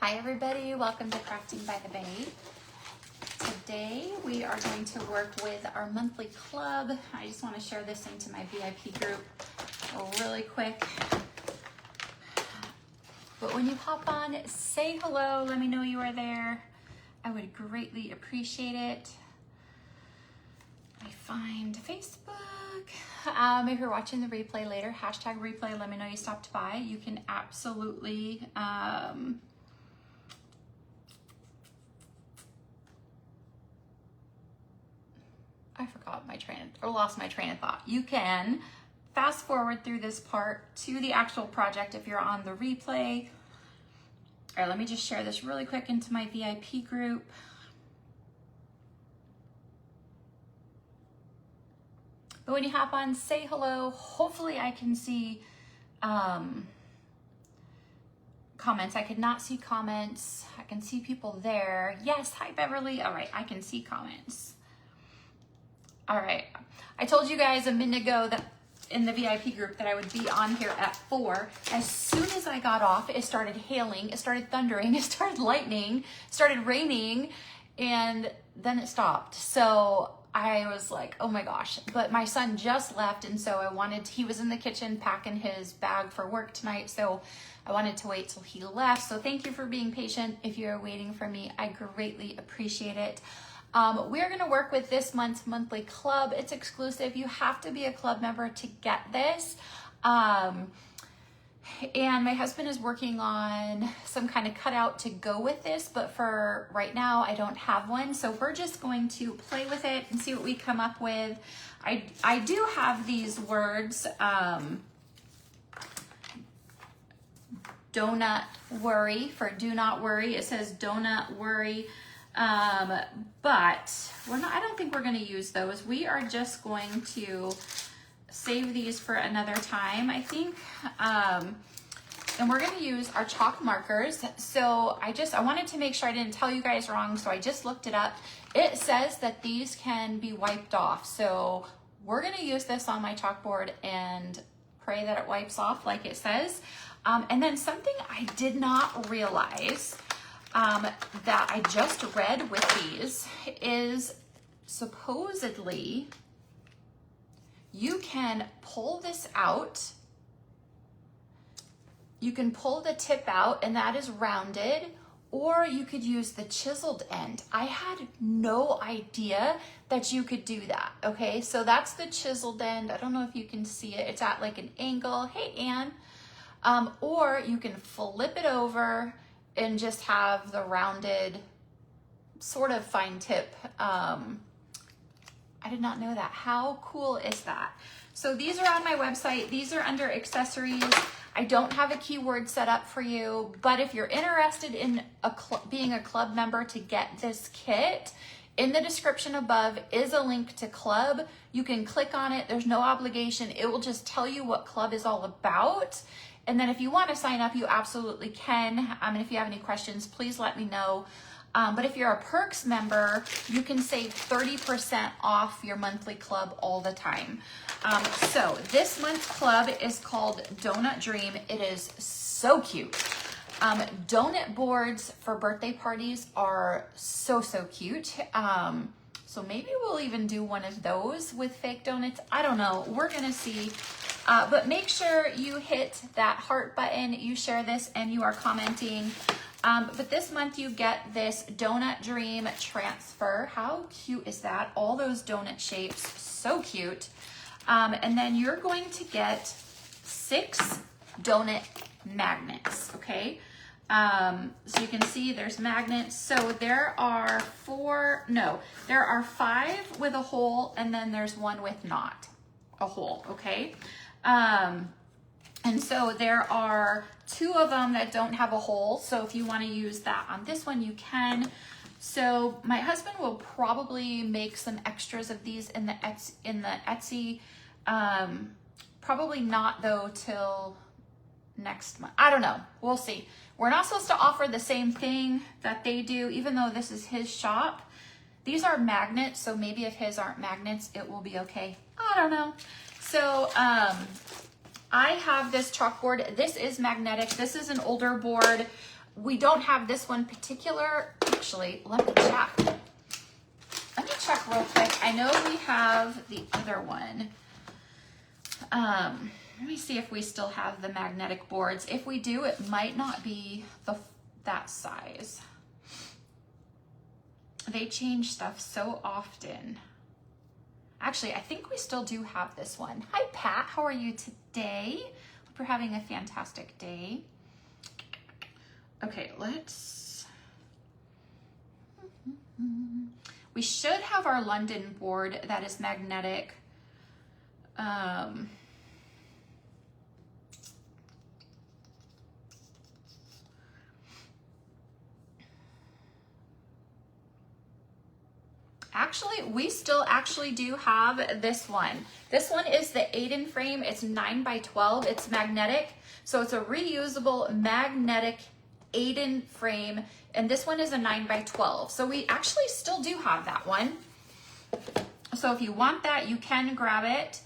Hi everybody, welcome to Crafting by the Bay. Today we are going to work with our monthly club. I just want to share this into my VIP group really quick. But when you hop on, say hello, let me know you are there. I would greatly appreciate it. I find Facebook. If you're watching the replay later, hashtag replay, let me know you stopped by. You can absolutely I forgot my lost my train of thought. You can fast forward through this part to the actual project if you're on the replay. All right, let me just share this really quick into my VIP group. But when you hop on, say hello. Hopefully I can see comments. I could not see comments. I can see people there. Yes, hi Beverly. All right, I can see comments. All right, I told you guys a minute ago that in the VIP group that I would be on here at 4. As soon as I got off, it started hailing, it started thundering, it started lightning, it started raining, and then it stopped. So I was like, oh my gosh, but my son just left, and so he was in the kitchen packing his bag for work tonight, so I wanted to wait till he left. So thank you for being patient. If you're waiting for me, I greatly appreciate it. We're going to work with this month's monthly club. It's exclusive. You have to be a club member to get this. And my husband is working on some kind of cutout to go with this, but for right now, I don't have one. So we're just going to play with it and see what we come up with. I do have these words, donut worry for do not worry. It says donut worry. But I don't think we're going to use those. We are just going to save these for another time, I think. And we're going to use our chalk markers. So I wanted to make sure I didn't tell you guys wrong. So I just looked it up. It says that these can be wiped off. So we're going to use this on my chalkboard and pray that it wipes off like it says. And then something I did not realize that I just read with these is supposedly you can pull this out. You can pull the tip out and that is rounded, or you could use the chiseled end. I had no idea that you could do that. Okay, so that's the chiseled end. I don't know if you can see it. It's at like an angle. Hey, Anne. Or you can flip it over and just have the rounded sort of fine tip. I did not know that. How cool is that? So these are on my website. These are under accessories. I don't have a keyword set up for you, but if you're interested in being a club member to get this kit, in the description above is a link to club. You can click on it. There's no obligation. It will just tell you what club is all about. And then if you want to sign up, you absolutely can. And if you have any questions, please let me know. But if you're a perks member, you can save 30% off your monthly club all the time. So this month's club is called Donut Dream. It is so cute. Donut boards for birthday parties are so cute. So maybe we'll even do one of those with fake donuts. I don't know. We're going to see. But make sure you hit that heart button, you share this, and you are commenting. But this month you get this Donut Dream transfer. How cute is that? All those donut shapes, so cute. And then you're going to get 6 donut magnets, okay? So you can see there's magnets. So there are 5 with a hole, and then there's one with not a hole, okay? And so there are 2 of them that don't have a hole. So if you want to use that on this one, you can. So my husband will probably make some extras of these in the Etsy. Probably not though till next month. I don't know. We'll see. We're not supposed to offer the same thing that they do, even though this is his shop. These are magnets, so maybe if his aren't magnets, it will be okay. I don't know. So I have this chalkboard. This is magnetic. This is an older board. We don't have this one particular, actually, let me check. Let me check real quick. I know we have the other one. Let me see if we still have the magnetic boards. If we do, it might not be that size. They change stuff so often. Actually, I think we still do have this one. Hi, Pat. How are you today? Hope you're having a fantastic day. Okay, let's... We should have our London board that is magnetic. Actually, we still actually do have this one. This one is the Aiden frame. It's 9x12. It's magnetic. So it's a reusable magnetic Aiden frame. And this one is a 9x12. So we actually still do have that one. So if you want that, you can grab it.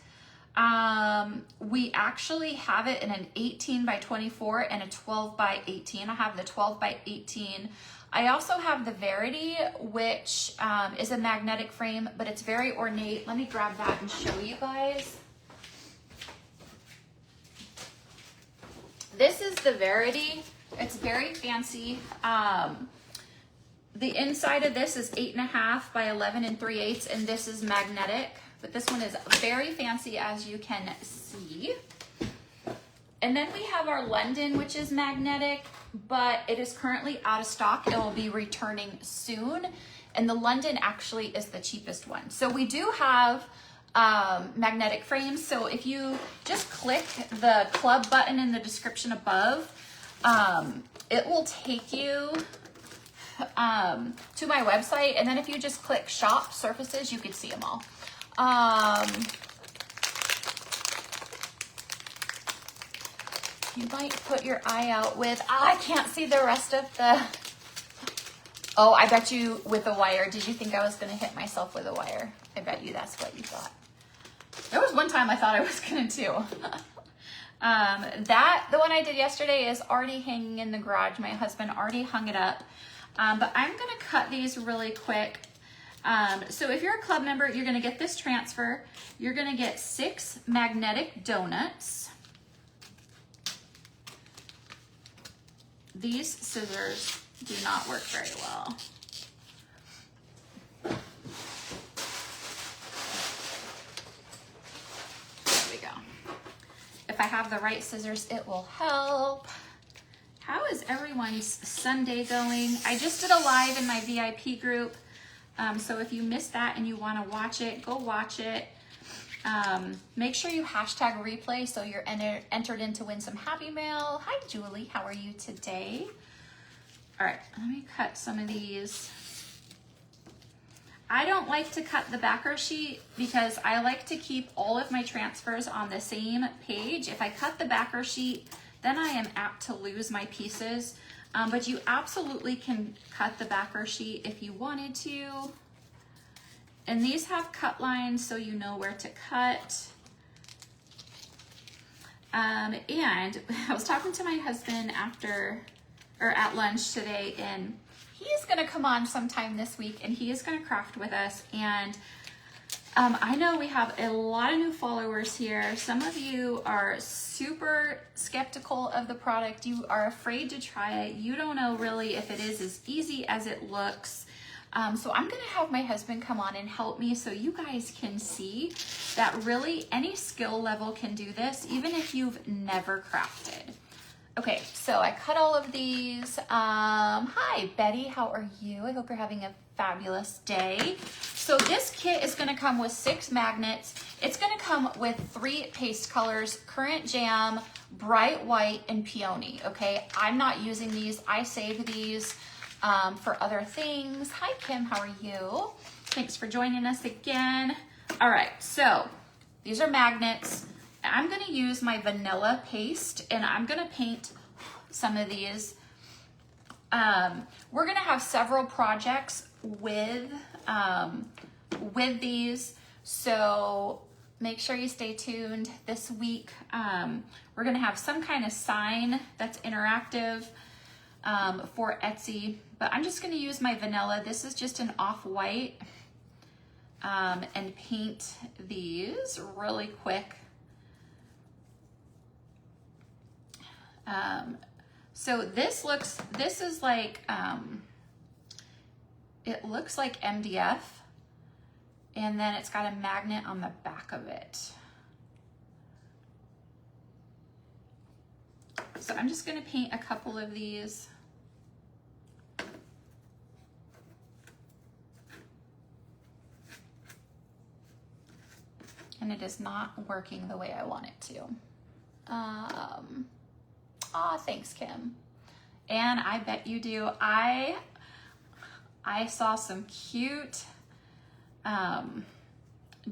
We actually have it in an 18x24 and a 12x18. I have the 12x18. I also have the Verity, which is a magnetic frame, but it's very ornate. Let me grab that and show you guys. This is the Verity. It's very fancy. The inside of this is 8.5 by 11 3/8, and this is magnetic. But this one is very fancy, as you can see. And then we have our London, which is magnetic, but it is currently out of stock. It will be returning soon. And the London actually is the cheapest one. So we do have magnetic frames. So if you just click the club button in the description above, it will take you to my website. And then if you just click shop surfaces, you can see them all. You might put your eye out with, I can't see the rest of the, oh, I bet you with a wire. Did you think I was going to hit myself with a wire? I bet you that's what you thought. There was one time I thought I was going to too. The one I did yesterday is already hanging in the garage. My husband already hung it up. But I'm going to cut these really quick. So if you're a club member, you're going to get this transfer. You're going to get 6 magnetic donuts. These scissors do not work very well. There we go. If I have the right scissors, it will help. How is everyone's Sunday going? I just did a live in my VIP group. So if you missed that and you want to watch it, go watch it. Make sure you hashtag replay so you're entered in to win some Happy Mail. Hi, Julie. How are you today? All right, let me cut some of these. I don't like to cut the backer sheet because I like to keep all of my transfers on the same page. If I cut the backer sheet, then I am apt to lose my pieces. But you absolutely can cut the backer sheet if you wanted to. And these have cut lines so you know where to cut. And I was talking to my husband at lunch today, and he is gonna come on sometime this week and he is gonna craft with us. And I know we have a lot of new followers here. Some of you are super skeptical of the product. You are afraid to try it. You don't know really if it is as easy as it looks. So I'm gonna have my husband come on and help me so you guys can see that really any skill level can do this, even if you've never crafted. Okay, so I cut all of these. Hi, Betty, how are you? I hope you're having a fabulous day. So this kit is gonna come with 6 magnets. It's gonna come with 3 paste colors, Current Jam, Bright White, and Peony, okay? I'm not using these, I save these for other things. Hi, Kim, how are you? Thanks for joining us again. All right, so these are magnets. I'm gonna use my vanilla paste and I'm gonna paint some of these. We're gonna have several projects with these, so make sure you stay tuned this week. We're gonna have some kind of sign that's interactive. for Etsy, but I'm just going to use my vanilla. This is just an off-white, and paint these really quick. So this is like, it looks like MDF, and then it's got a magnet on the back of it. So I'm just going to paint a couple of these. And it is not working the way I want it to. Thanks, Kim. And I bet you do. I saw some cute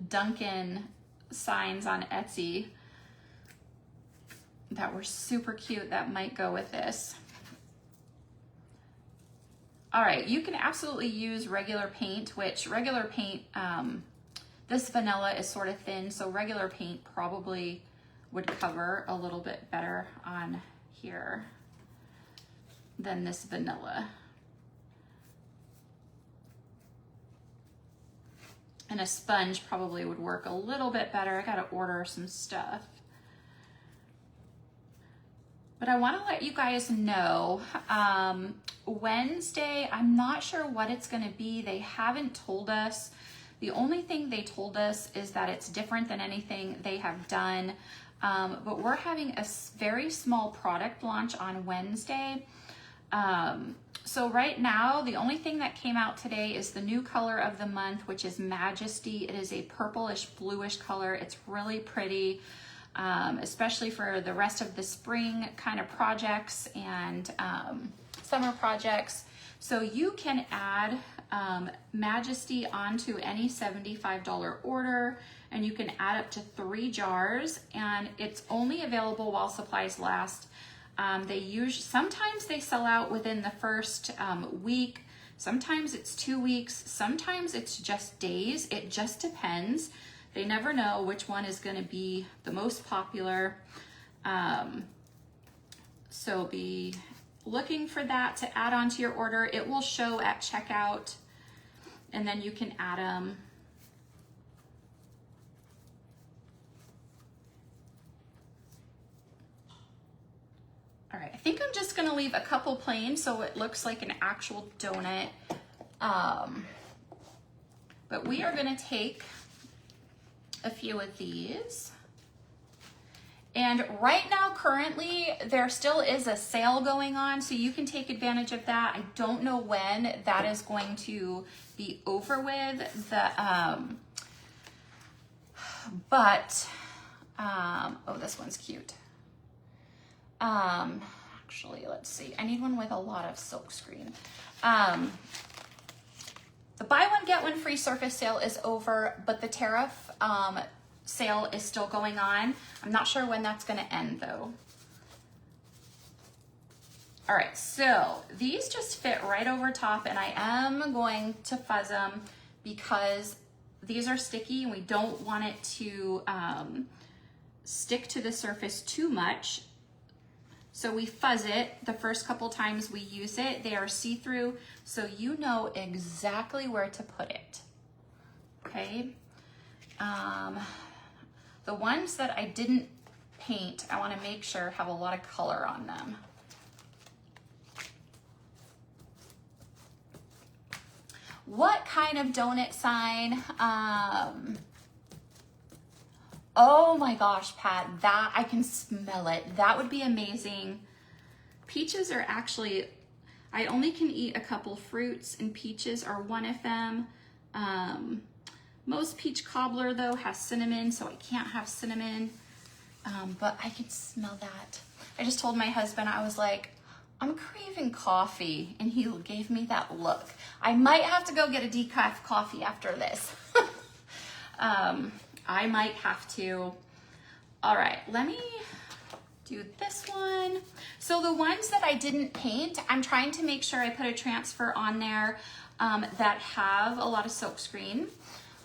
Dunkin' signs on Etsy that were super cute that might go with this. All right, you can absolutely use regular paint, which regular paint, this vanilla is sort of thin, so regular paint probably would cover a little bit better on here than this vanilla. And a sponge probably would work a little bit better. I gotta order some stuff. But I wanna let you guys know, Wednesday, I'm not sure what it's gonna be. They haven't told us. The only thing they told us is that it's different than anything they have done. But we're having a very small product launch on Wednesday. So right now, the only thing that came out today is the new color of the month, which is Majesty. It is a purplish bluish color. It's really pretty, especially for the rest of the spring kind of projects and summer projects. So you can add Majesty onto any $75 order, and you can add up to 3 jars, and it's only available while supplies last. Sometimes they sell out within the first week, sometimes it's 2 weeks, sometimes it's just days. It just depends. They never know which one is going to be the most popular. So be looking for that to add on to your order. It will show at checkout, and then you can add them. All right, I think I'm just gonna leave a couple plain so it looks like an actual donut. But we are gonna take a few of these. And right now, currently, there still is a sale going on, so you can take advantage of that. I don't know when that is going to be over with. Oh, this one's cute. Actually, let's see. I need one with a lot of silk screen. The buy one, get one free surface sale is over, but the tariff sale is still going on. I'm not sure when that's gonna end though. All right, so these just fit right over top, and I am going to fuzz them because these are sticky and we don't want it to stick to the surface too much. So we fuzz it the first couple times we use it. They are see-through, so you know exactly where to put it, okay? The ones that I didn't paint, I wanna make sure have a lot of color on them. What kind of donut sign? Oh my gosh, Pat, that I can smell it. That would be amazing. Peaches are actually, I only can eat a couple fruits, and peaches are one of them. Most peach cobbler though has cinnamon, so I can't have cinnamon, but I can smell that. I just told my husband, I was like, I'm craving coffee, and he gave me that look. I might have to go get a decaf coffee after this. I might have to. All right, let me do this one. So the ones that I didn't paint, I'm trying to make sure I put a transfer on there that have a lot of silk screen.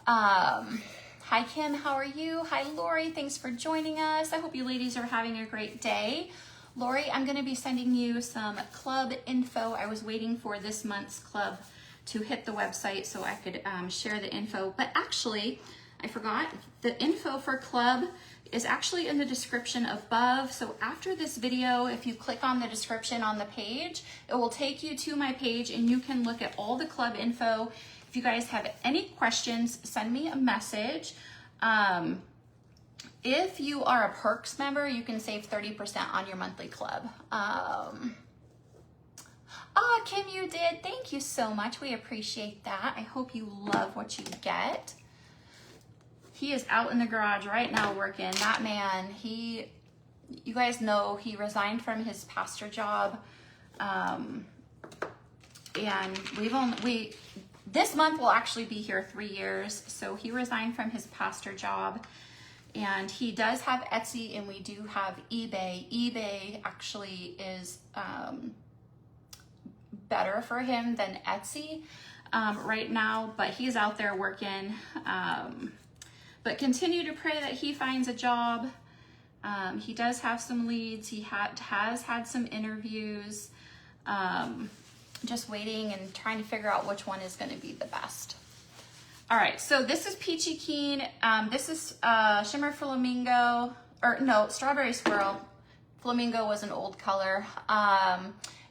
Hi Kim, how are you? Hi Lori, thanks for joining us. I hope you ladies are having a great day. Lori, I'm gonna be sending you some club info. I was waiting for this month's club to hit the website so I could share the info, but actually, I forgot, the info for club is actually in the description above. So after this video, if you click on the description on the page, it will take you to my page and you can look at all the club info. If you guys have any questions, send me a message. If you are a Perks member, you can save 30% on your monthly club. Kim, you did. Thank you so much. We appreciate that. I hope you love what you get. He is out in the garage right now working. That man, you guys know he resigned from his pastor job. And this month will actually be here 3 years. So he resigned from his pastor job. And he does have Etsy and we do have eBay. eBay actually is better for him than Etsy right now, but he's out there working. But continue to pray that he finds a job. He does have some leads. He has had some interviews. Just waiting and trying to figure out which one is going to be the best. All right, so this is Peachy Keen. This is Shimmer Flamingo, or no, Strawberry Swirl. Flamingo was an old color.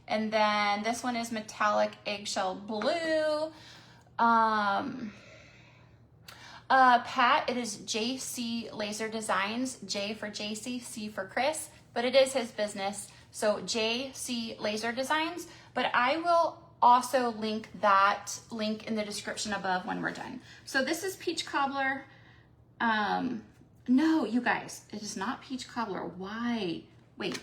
And then this one is Metallic Eggshell Blue. Pat, it is JC Laser Designs, J for JC, C for Chris, but it is his business. So JC Laser Designs, but I will also link that link in the description above when we're done. So this is Peach Cobbler. No, you guys, it is not Peach Cobbler. Why? Wait.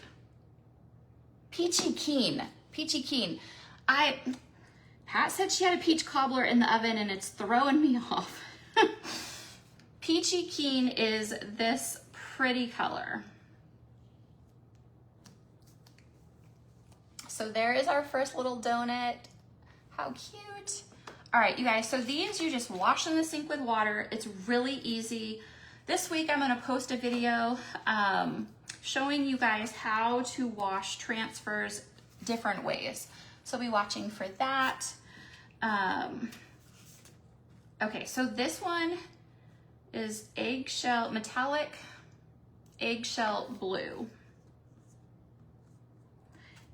Peachy Keen. Peachy Keen. Pat said she had a peach cobbler in the oven and it's throwing me off. Peachy Keen is this pretty color. So there is our first little donut. How cute. All right, you guys, so these you just wash in the sink with water. It's really easy. This week I'm gonna post a video showing you guys how to wash transfers different ways. So be watching for that. Okay, so this one is Metallic Eggshell Blue.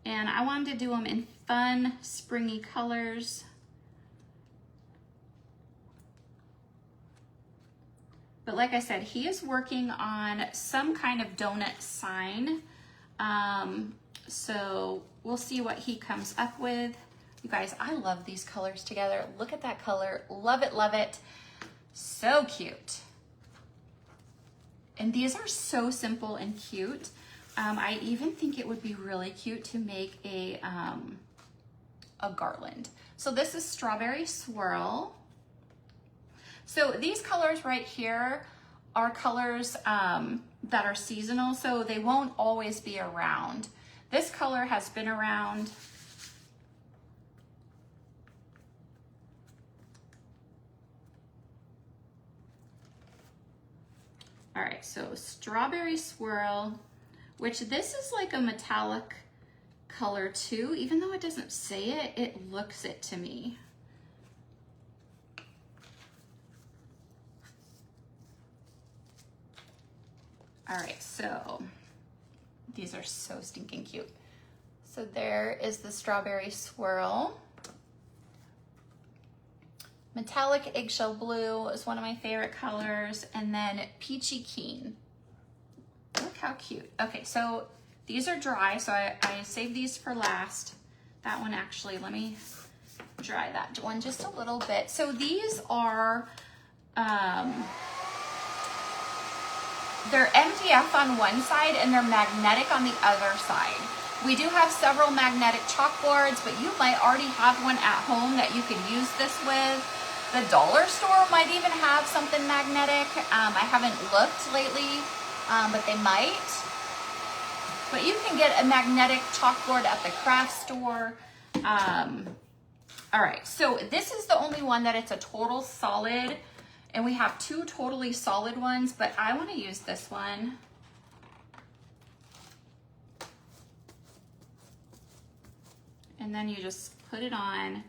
And I wanted to do them in fun, springy colors. But like I said, he is working on some kind of donut sign. So we'll see what he comes up with. You guys, I love these colors together. Look at that color. Love it, love it. So cute. And these are so simple and cute. I even think it would be really cute to make a garland. So this is Strawberry Swirl. So these colors right here are colors that are seasonal, so they won't always be around. This color has been around. All right, so Strawberry Swirl, which this is like a metallic color too. Even though it doesn't say it, it looks it to me. All right, so these are so stinking cute. So there is the Strawberry Swirl. Metallic Eggshell Blue is one of my favorite colors. And then Peachy Keen. Look how cute. Okay, so these are dry, so I saved these for last. That one actually, let me dry that one just a little bit. So these are, they're MDF on one side and they're magnetic on the other side. We do have several magnetic chalkboards, but you might already have one at home that you could use this with. The dollar store might even have something magnetic. I haven't looked lately, but they might. But you can get a magnetic chalkboard at the craft store. All right, so this is the only one that it's a total solid, and we have two totally solid ones, but I want to use this one. And then you just put it on.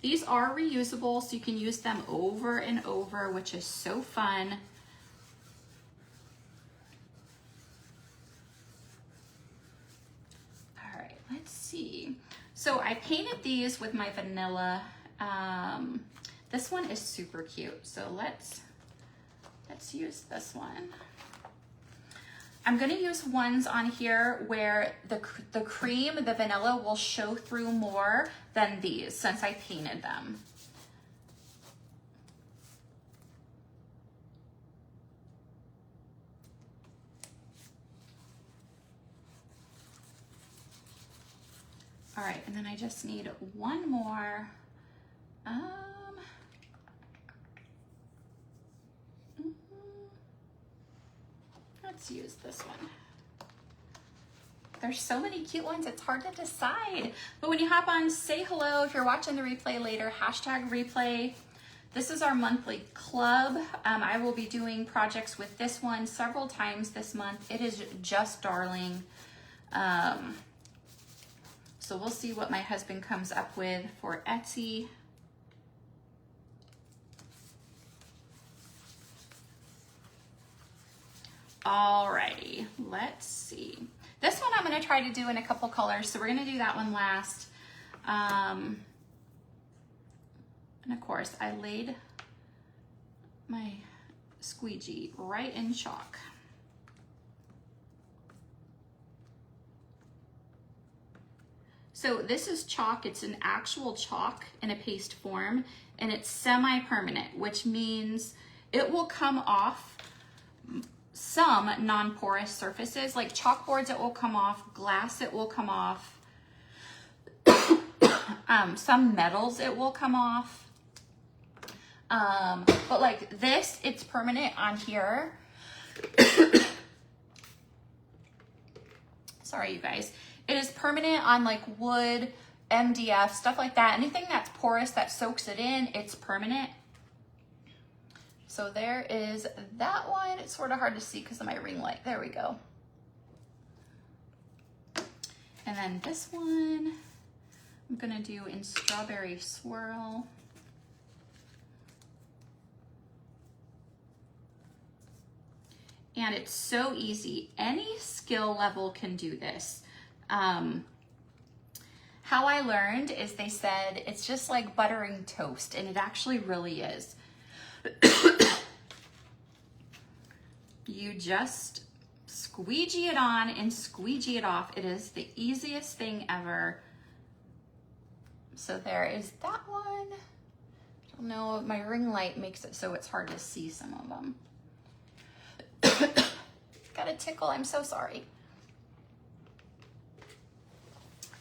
These are reusable, so you can use them over and over, which is so fun. All right, let's see. So I painted these with my vanilla. This one is super cute, so let's use this one. I'm gonna use ones on here where the cream, the vanilla, will show through more than these since I painted them. All right, and then I just need one more. Let's use this one. There's so many cute ones, it's hard to decide. But when you hop on, say hello. If you're watching the replay later, hashtag replay. This is our monthly club. I will be doing projects with this one several times this month. It is just darling. So we'll see what my husband comes up with for Etsy. Alrighty, let's see. This one I'm gonna try to do in a couple colors, so we're gonna do that one last. And of course, I laid my squeegee right in chalk. So this is chalk, it's an actual chalk in a paste form, and it's semi-permanent, which means it will come off some non-porous surfaces, like chalkboards it will come off, glass it will come off, some metals it will come off. But like this, it's permanent on here. Sorry, you guys. It is permanent on like wood, MDF, stuff like that. Anything that's porous that soaks it in, it's permanent. So there is that one. It's sort of hard to see because of my ring light. There we go. And then this one, I'm gonna do in Strawberry Swirl. And it's so easy. Any skill level can do this. How I learned is they said it's just like buttering toast, and it actually really is. You just squeegee it on and squeegee it off. It is the easiest thing ever. So there is that one. I don't know, my ring light makes it so it's hard to see some of them. Got a tickle, I'm so sorry.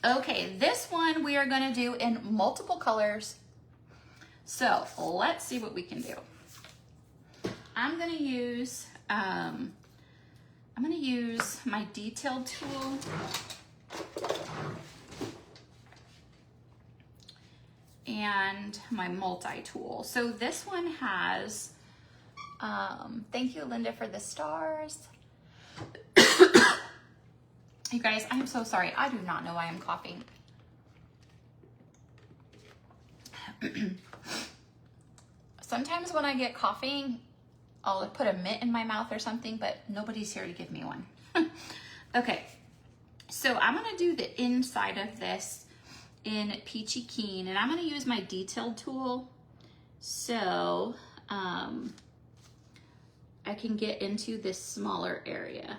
Okay, this one we are gonna do in multiple colors. So let's see what we can do. I'm gonna use my detailed tool. And my multi-tool. So this one has, thank you, Linda, for the stars. You guys, I'm so sorry. I do not know why I'm coughing. Sometimes when I get coughing, I'll put a mint in my mouth or something, but nobody's here to give me one. Okay, so I'm gonna do the inside of this in Peachy Keen, and I'm gonna use my detailed tool so I can get into this smaller area.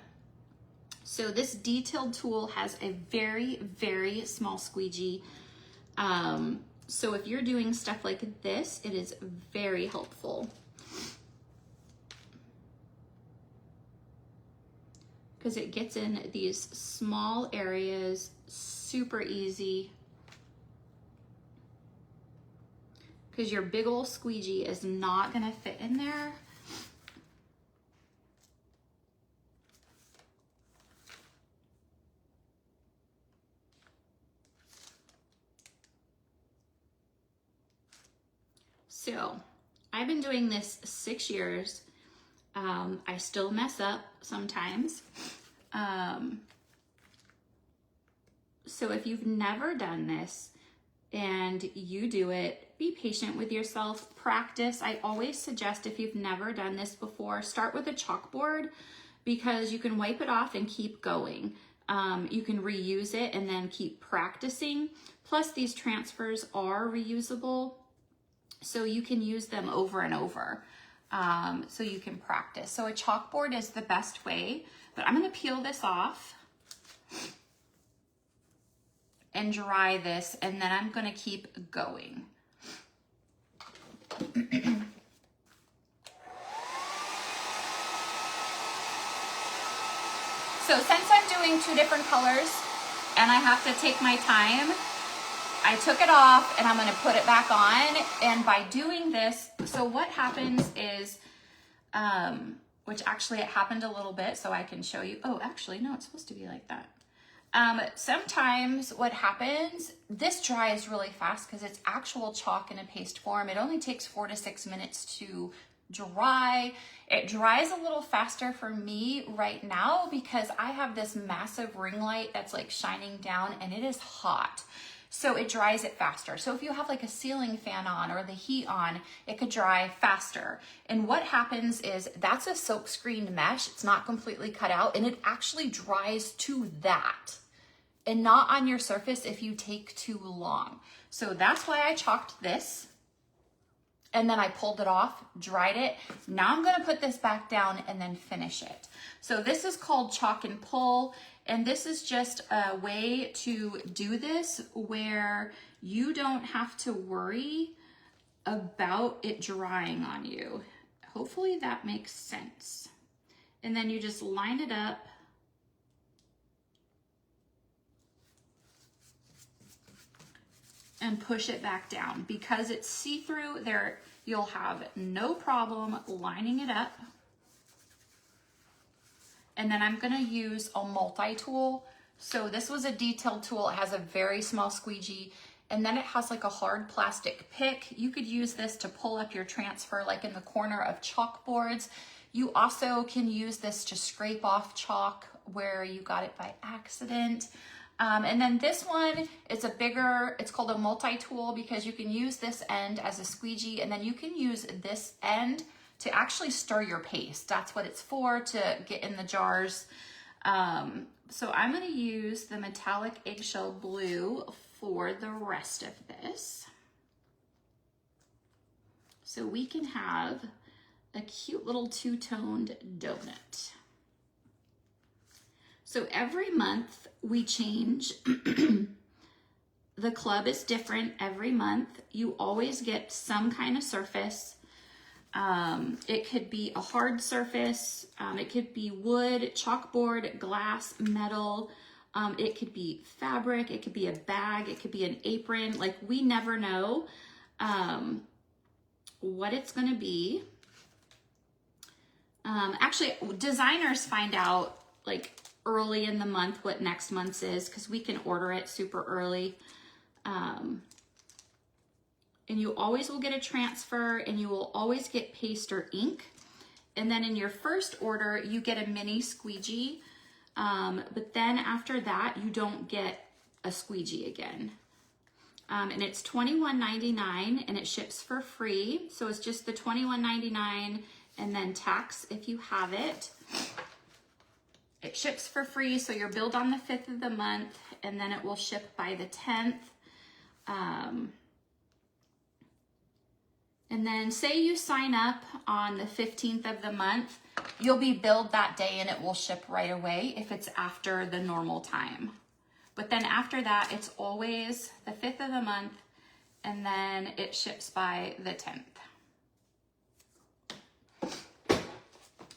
So this detailed tool has a very, very small squeegee. So if you're doing stuff like this, it is very helpful. Because it gets in these small areas, super easy. Because your big old squeegee is not gonna fit in there. So I've been doing this 6 years. I still mess up sometimes. So if you've never done this and you do it, be patient with yourself, practice. I always suggest, if you've never done this before, start with a chalkboard, because you can wipe it off and keep going. You can reuse it and then keep practicing. Plus, these transfers are reusable, so you can use them over and over. So you can practice. So a chalkboard is the best way, but I'm going to peel this off and dry this, and then I'm going to keep going. So since I'm doing 2 different colors and I have to take my time, I took it off and I'm going to put it back on. And by doing this, so what happens is, which actually it happened a little bit, so I can show you. Oh, actually, no, it's supposed to be like that. Sometimes what happens, this dries really fast because it's actual chalk in a paste form. It only takes 4 to 6 minutes to dry. It dries a little faster for me right now because I have this massive ring light that's like shining down and it is hot. So it dries it faster. So if you have like a ceiling fan on or the heat on, it could dry faster. And what happens is, that's a silk screened mesh. It's not completely cut out, and it actually dries to that and not on your surface if you take too long. So that's why I chalked this. And then I pulled it off, dried it. Now I'm gonna put this back down and then finish it. So this is called chalk and pull. And this is just a way to do this where you don't have to worry about it drying on you. Hopefully that makes sense. And then you just line it up. And push it back down. Because it's see-through, there you'll have no problem lining it up. And then I'm gonna use a multi-tool. So this was a detail tool. It has a very small squeegee, and then it has like a hard plastic pick. You could use this to pull up your transfer like in the corner of chalkboards. You also can use this to scrape off chalk where you got it by accident. And then this one, it's a bigger, it's called a multi-tool because you can use this end as a squeegee, and then you can use this end to actually stir your paste. That's what it's for, to get in the jars. So I'm gonna use the metallic eggshell blue for the rest of this. So we can have a cute little two-toned donut. So every month we change. The club is different every month. You always get some kind of surface. It could be a hard surface. It could be wood, chalkboard, glass, metal. It could be fabric. It could be a bag. It could be an apron. Like, we never know what it's going to be. Actually, designers find out like early in the month what next month's is, because we can order it super early. And you always will get a transfer, and you will always get paste or ink. And then in your first order, you get a mini squeegee. But then after that, you don't get a squeegee again. And it's $21.99 and it ships for free. So it's just the $21.99 and then tax if you have it. It ships for free, so you're billed on the 5th of the month, and then it will ship by the 10th. And then say you sign up on the 15th of the month, you'll be billed that day and it will ship right away if it's after the normal time. But then after that, it's always the 5th of the month, and then it ships by the 10th.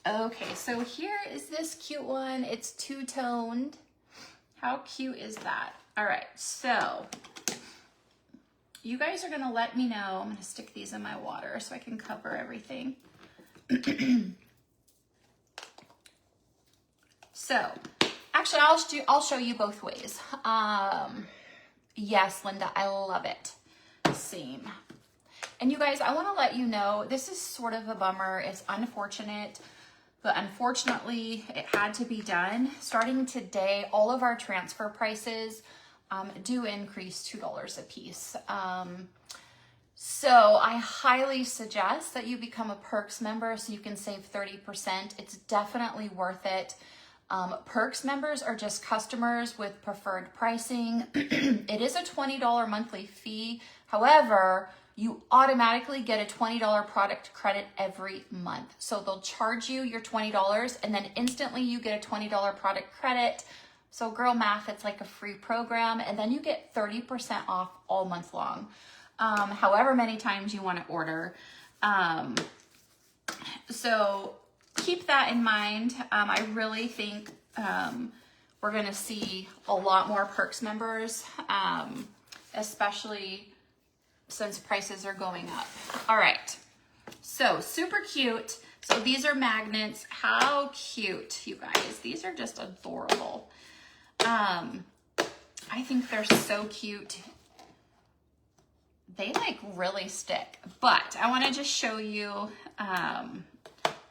Okay, so here is this cute one. It's two-toned. How cute is that? All right, so you guys are gonna let me know. I'm gonna stick these in my water so I can cover everything. So, actually, I'll show you both ways. Yes, Linda, I love it. Same. And you guys, I wanna let you know, this is sort of a bummer. It's unfortunate. But unfortunately, it had to be done. Starting today, all of our transfer prices do increase $2 a piece. So I highly suggest that you become a Perks member so you can save 30%. It's definitely worth it. Perks members are just customers with preferred pricing. It is a $20 monthly fee. However, you automatically get a $20 product credit every month. So they'll charge you your $20 and then instantly you get a $20 product credit. So girl math, it's like a free program, and then you get 30% off all month long. However many times you want to order. So keep that in mind. I really think we're going to see a lot more Perks members, especially since prices are going up. All right, so super cute. So these are magnets. How cute, you guys. These are just adorable. I think they're so cute. They like really stick, but I want to just show you,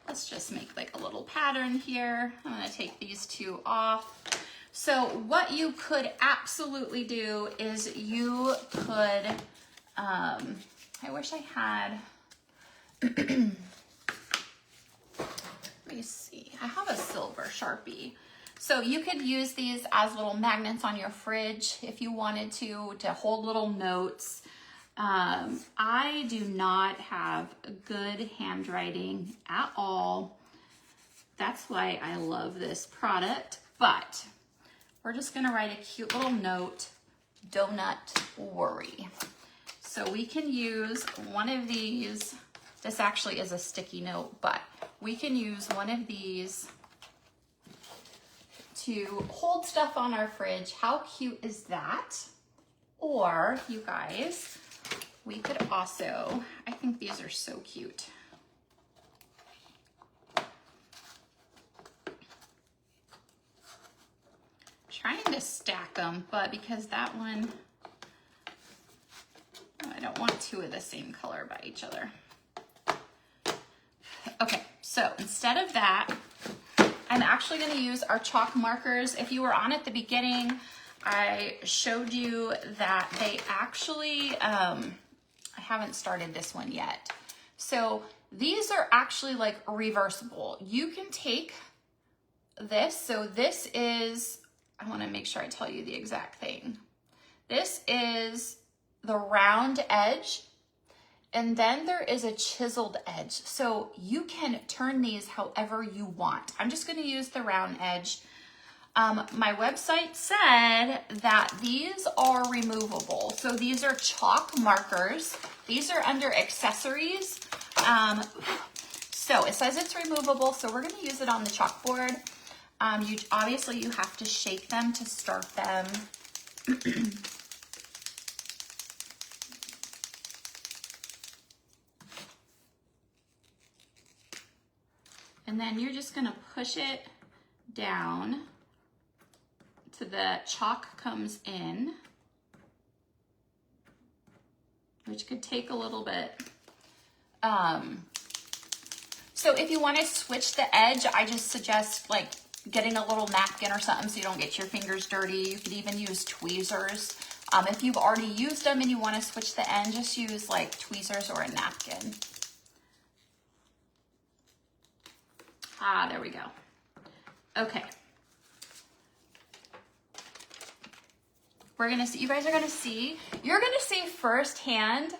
let's just make like a little pattern here. I'm going to take these two off. So what you could absolutely do is you could, I wish I had, let me see, I have a silver Sharpie. So you could use these as little magnets on your fridge if you wanted to hold little notes. I do not have good handwriting at all. That's why I love this product, but we're just gonna write a cute little note, donut worry. So we can use one of these. This actually is a sticky note, but we can use one of these to hold stuff on our fridge. How cute is that? Or you guys, we could also, I think these are so cute. Trying to stack them, but because that one, I don't want two of the same color by each other. Okay, so instead of that, I'm actually going to use our chalk markers. If you were on at the beginning, I showed you that they actually, I haven't started this one yet. So these are actually like reversible. You can take this. So this is, I want to make sure I tell you the exact thing. This is the round edge. And then there is a chiseled edge. So you can turn these however you want. I'm just going to use the round edge. My website said that these are removable. So these are chalk markers. These are under accessories. So it says it's removable. So we're going to use it on the chalkboard. Obviously you have to shake them to start them. And then you're just going to push it down to the chalk comes in, which could take a little bit. So if you want to switch the edge, I just suggest like getting a little napkin or something so you don't get your fingers dirty. You could even use tweezers. If you've already used them and you want to switch the end, just use like tweezers or a napkin. Ah, there we go. Okay. We're gonna see, you guys are gonna see, you're gonna see firsthand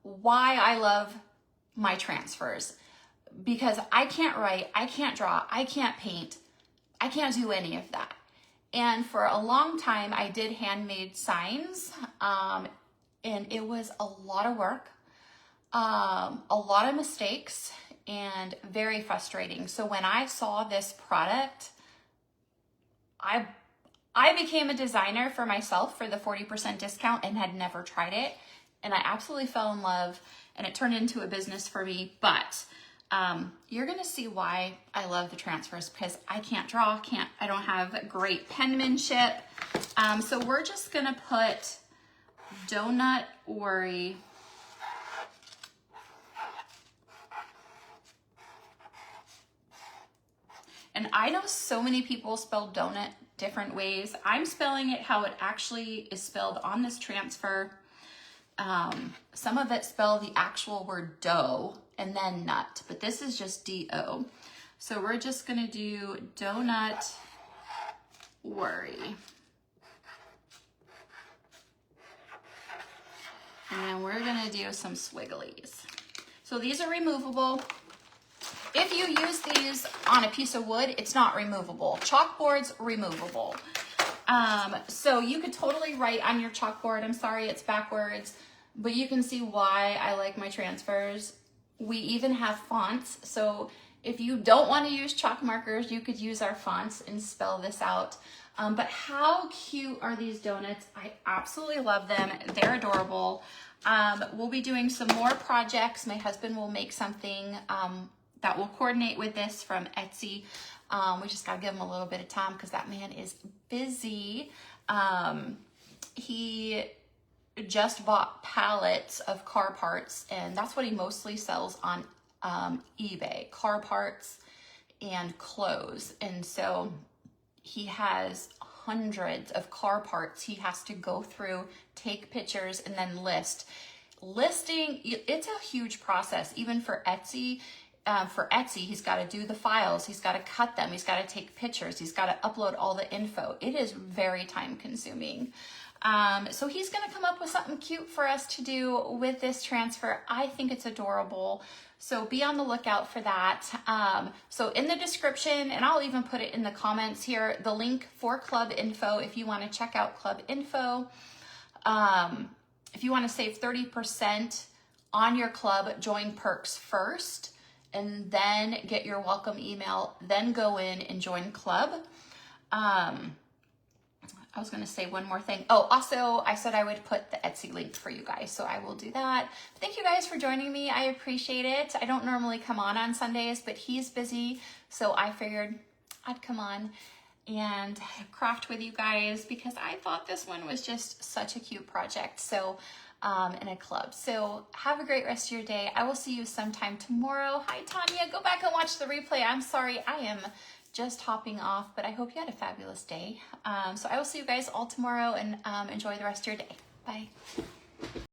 why I love my transfers. Because I can't write, I can't draw, I can't paint, I can't do any of that. And for a long time, I did handmade signs, and it was a lot of work, a lot of mistakes, and very frustrating. So when I saw this product, I became a designer for myself for the 40% discount and had never tried it. And I absolutely fell in love, and it turned into a business for me. But you're gonna see why I love the transfers, because I can't draw, I don't have great penmanship. So we're just gonna put Donut Worry And I know so many people spell donut different ways. I'm spelling it how it actually is spelled on this transfer. Some of it spell the actual word dough and then nut, but this is just D-O. So we're just gonna do donut worry. And we're gonna do some swigglies. So these are removable. If you use these on a piece of wood, it's not removable. Chalkboards, removable. So you could totally write on your chalkboard. I'm sorry, it's backwards, but you can see why I like my transfers. We even have fonts. So if you don't want to use chalk markers, you could use our fonts and spell this out. But how cute are these donuts? I absolutely love them. They're adorable. We'll be doing some more projects. My husband will make something that will coordinate with this from Etsy. We just gotta give him a little bit of time because that man is busy. He just bought pallets of car parts, and that's what he mostly sells on eBay, car parts and clothes. And so he has hundreds of car parts he has to go through, take pictures, and then list. Listing, it's a huge process, even for Etsy. For Etsy, he's got to do the files, he's got to cut them, he's got to take pictures, he's got to upload all the info. It is very time consuming. So he's going to come up with something cute for us to do with this transfer. I think it's adorable. So be on the lookout for that. So in the description, and I'll even put it in the comments here, the link for club info if you want to check out club info. If you want to save 30% on your club, join perks first, and then get your welcome email, then go in and join club. I was going to say one more thing. Oh, also, I said I would put the Etsy link for you guys, so I will do that. Thank you guys for joining me. I appreciate it. I don't normally come on Sundays, but he's busy, so I figured I'd come on and craft with you guys because I thought this one was just such a cute project. So, in a club. So have a great rest of your day. I will see you sometime tomorrow. Hi, Tanya. Go back and watch the replay. I'm sorry, I am just hopping off, but I hope you had a fabulous day. So I will see you guys all tomorrow, and enjoy the rest of your day. Bye.